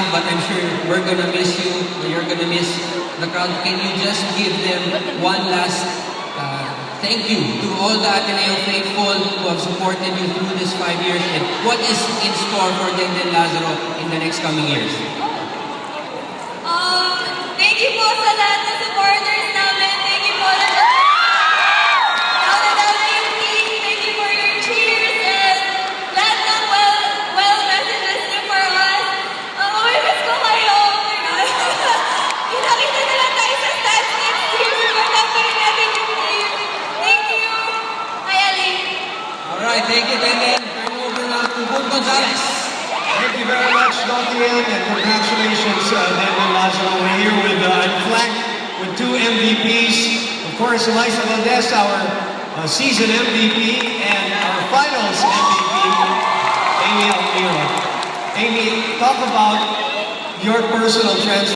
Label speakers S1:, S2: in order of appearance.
S1: have, but I'm sure we're gonna miss you. You're gonna miss the crowd. Can you just give them one last thank you to all the Ateneo faithful who have supported you through this 5 years, and what is in store for Denden Lazaro in the next coming years?
S2: Thank you po sa lahat ng supporters namin. Thank you po sa yung team. Thank you for your cheers and lahat ng well messages niyo for us. Mamimiss ko kayo. Oh my God. Kita-kita na lang tayo sa stats next year. Supportan pa rin natin yung team. Thank you. Hi, Ali.
S1: Alright, thank you, Denden. Turn over now to Boone Gonzalez.
S3: Thank you very much, Dottie, and congratulations, Denden Lazaro. We're here with flanked with 2 MVPs. Of course, Eliza Valdez, our season MVP, and our finals MVP, Amy Almira. Amy, talk about your personal transformation.